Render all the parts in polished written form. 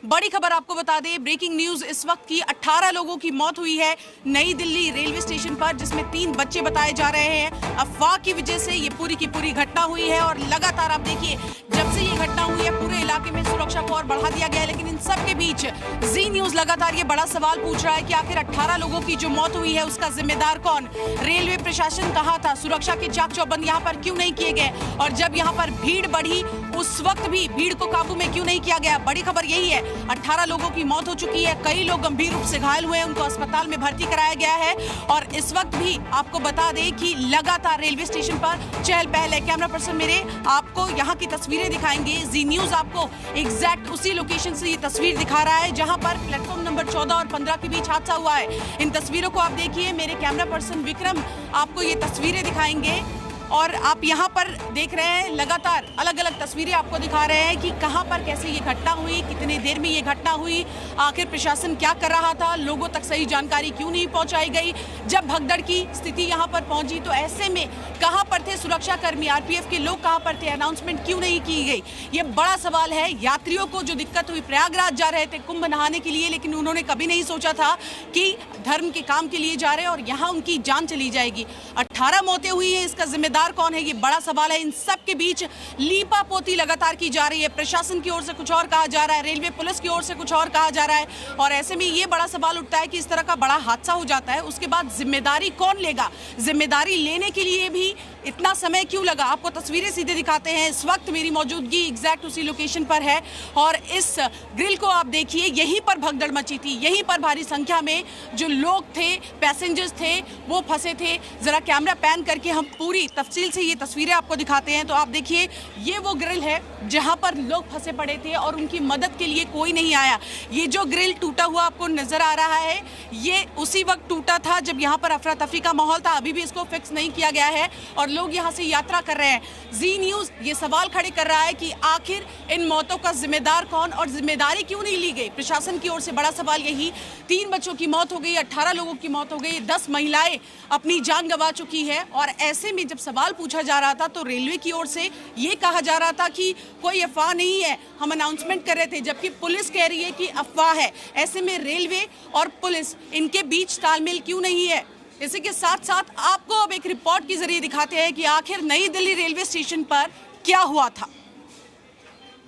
बड़ी खबर आपको बता दें, ब्रेकिंग न्यूज इस वक्त की 18 लोगों की मौत हुई है नई दिल्ली रेलवे स्टेशन पर, जिसमें 3 बच्चे बताए जा रहे हैं। अफवाह की वजह से ये पूरी की पूरी घटना हुई है और लगातार आप देखिए जब से ये घटना हुई है पूरे इलाके में सुरक्षा को और बढ़ा दिया गया है। लेकिन इन सब के बीच जी न्यूज लगातार ये बड़ा सवाल पूछ रहा है कि आखिर 18 लोगों की जो मौत हुई है उसका जिम्मेदार कौन? रेलवे प्रशासन कहाँ था? सुरक्षा के चाक चौबंद यहाँ पर क्यों नहीं किए गए? और जब यहाँ पर भीड़ बढ़ी उस वक्त भी भीड़ को काबू में क्यों नहीं किया गया? बड़ी खबर यही है, 18 लोगों की मौत हो चुकी है, कई लोग गंभीर रूप से घायल हुए हैं, उनको अस्पताल में भर्ती कराया गया है। और इस वक्त भी आपको बता दें कि लगातार रेलवे स्टेशन पर चहल पहल है। कैमरा पर्सन मेरे आपको यहाँ की तस्वीरें दिखाएंगे। जी न्यूज आपको एग्जैक्ट उसी लोकेशन से ये तस्वीर दिखा रहा है जहाँ पर प्लेटफॉर्म नंबर 14 और 15 के बीच हादसा हुआ है। इन तस्वीरों को आप देखिए, मेरे कैमरा पर्सन विक्रम आपको ये तस्वीरें दिखाएंगे और आप यहाँ पर देख रहे हैं लगातार अलग अलग तस्वीरें आपको दिखा रहे हैं कि कहाँ पर कैसे ये घटना हुई, कितनी देर में ये घटना हुई, आखिर प्रशासन क्या कर रहा था, लोगों तक सही जानकारी क्यों नहीं पहुँचाई गई। जब भगदड़ की स्थिति यहाँ पर पहुँची तो ऐसे में कहाँ पर थे सुरक्षा कर्मी, आरपीएफ के लोग कहाँ पर थे, अनाउंसमेंट क्यों नहीं की गई? ये बड़ा सवाल है। यात्रियों को जो दिक्कत हुई, प्रयागराज जा रहे थे कुंभ नहाने के लिए, लेकिन उन्होंने कभी नहीं सोचा था कि धर्म के काम के लिए जा रहे हैं और यहाँ उनकी जान चली जाएगी। 18 मौतें हुई हैं, इसका जिम्मेदार कौन है? ये बड़ा सवाल है। इन सब के बीच लीपापोती लगातार की जा रही है। प्रशासन की ओर से कुछ और कहा जा रहा है, रेलवे पुलिस की ओर से कुछ और कहा जा रहा है और ऐसे में ये बड़ा सवाल उठता है कि इस तरह का बड़ा हादसा हो जाता है, उसके बाद जिम्मेदारी कौन लेगा? जिम्मेदारी लेने के लिए भी इतना समय क्यों लगा? आपको तस्वीरें सीधे दिखाते हैं। इस वक्त मेरी मौजूदगी एग्जैक्ट उसी लोकेशन पर है और इस ग्रिल को आप देखिए, यहीं पर भगदड़ मची थी, यहीं पर भारी संख्या में जो लोग थे, पैसेंजर्स थे, वो फंसे थे। जरा कैमरा पैन करके हम पूरी तफसील से ये तस्वीरें आपको दिखाते हैं। तो आप देखिए, ये वो ग्रिल है जहां पर लोग फंसे पड़े थे और उनकी मदद के लिए कोई नहीं आया। ये जो ग्रिल टूटा हुआ आपको नजर आ रहा है, ये उसी वक्त टूटा था जब यहाँ पर अफरा तफरी का माहौल था। अभी भी इसको फिक्स नहीं किया गया है और लोग यहाँ से यात्रा कर रहे हैं। जी न्यूज ये सवाल खड़े कर रहा है कि आखिर इन मौतों का जिम्मेदार कौन और जिम्मेदारी क्यों नहीं ली गई? प्रशासन की ओर से बड़ा सवाल यही। 3 बच्चों की मौत हो गई, 18 लोगों की मौत हो गई, 10 महिलाएं अपनी जान गंवा चुकी है और ऐसे में जब सवाल पूछा जा रहा था तो रेलवे की ओर से ये कहा जा रहा था कि कोई अफवाह नहीं है, हम अनाउंसमेंट कर रहे थे, जबकि पुलिस कह रही है कि अफवाह है। ऐसे में रेलवे और पुलिस इनके बीच तालमेल क्यों नहीं है? इसी के साथ साथ आपको अब एक रिपोर्ट के जरिए दिखाते हैं कि आखिर नई दिल्ली रेलवे स्टेशन पर क्या हुआ था।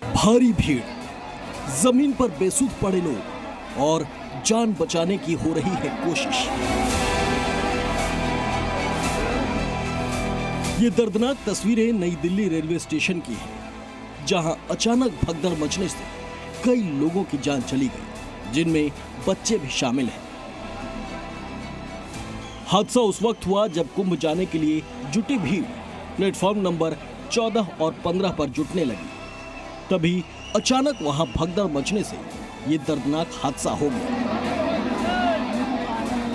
भारी भीड़, जमीन पर बेसुध पड़े लोग और जान बचाने की हो रही है कोशिश। ये दर्दनाक तस्वीरें नई दिल्ली रेलवे स्टेशन की हैं, जहां अचानक भगदड़ मचने से कई लोगों की जान चली गई, जिनमें बच्चे भी शामिल हैं। हादसा उस वक्त हुआ जब कुंभ जाने के लिए जुटी भीड़ प्लेटफॉर्म नंबर 14 और 15 पर जुटने लगी। तभी अचानक वहां भगदड़ मचने से ये दर्दनाक हादसा हो गया।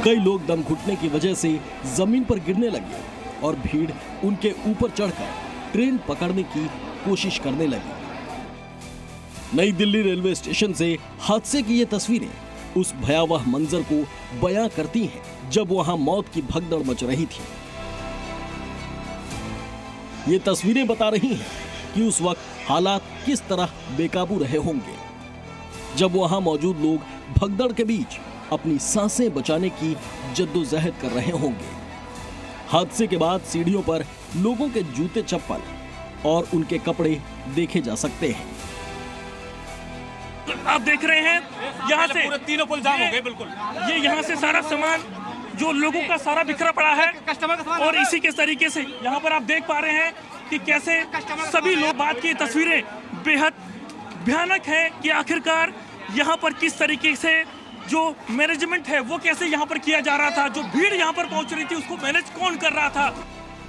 कई लोग दम घुटने की वजह से जमीन पर गिरने लगे और भीड़ उनके ऊपर चढ़कर ट्रेन पकड़ने की कोशिश करने लगी। नई दिल्ली रेलवे स्टेशन से हादसे की ये तस्वीरें उस भयावह मंजर को बयां करती हैं जब वहां मौत की भगदड़ मच रही थी। ये तस्वीरें बता रही हैं कि उस वक्त हालात किस तरह बेकाबू रहे होंगे, जब वहां मौजूद लोग भगदड़ के बीच अपनी सांसें बचाने की जद्दोजहद कर रहे होंगे। हादसे के बाद सीढ़ियों पर लोगों के जूते चप्पल और उनके कपड़े देखे जा सकते हैं। आप देख रहे हैं यहाँ से पूरे तीनों पुल जाम हो गए। बिल्कुल ये यहाँ से सारा सामान जो लोगों का सारा बिखरा पड़ा है और इसी के तरीके से यहाँ पर आप देख पा रहे हैं कि कैसे सभी लोग, बात की तस्वीरें बेहद भयानक है कि आखिरकार यहाँ पर किस तरीके से जो मैनेजमेंट है वो कैसे यहाँ पर किया जा रहा था, जो भीड़ यहाँ पर पहुँच रही थी उसको मैनेज कौन कर रहा था।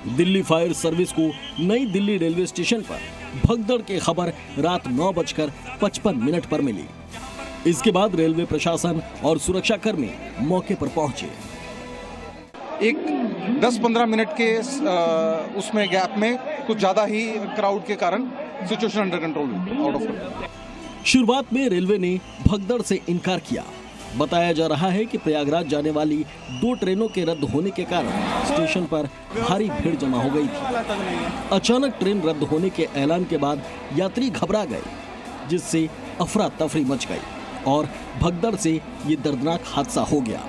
दिल्ली फायर सर्विस को नई दिल्ली रेलवे स्टेशन पर भगदड़ की खबर रात 9:55 पर मिली। इसके बाद रेलवे प्रशासन और सुरक्षा कर्मी मौके पर पहुंचे। एक 10-15 मिनट के उसमें गैप में कुछ ज्यादा ही क्राउड के कारण situation under control, out of control. शुरुआत में रेलवे ने भगदड़ से इनकार किया। बताया जा रहा है कि प्रयागराज जाने वाली 2 ट्रेनों के रद्द होने के कारण स्टेशन पर भारी भीड़ जमा हो गई थी। अचानक ट्रेन रद्द होने के ऐलान के बाद यात्री घबरा गए, जिससे अफरा तफरी मच गई। और भगदड़ से ये दर्दनाक हादसा हो गया।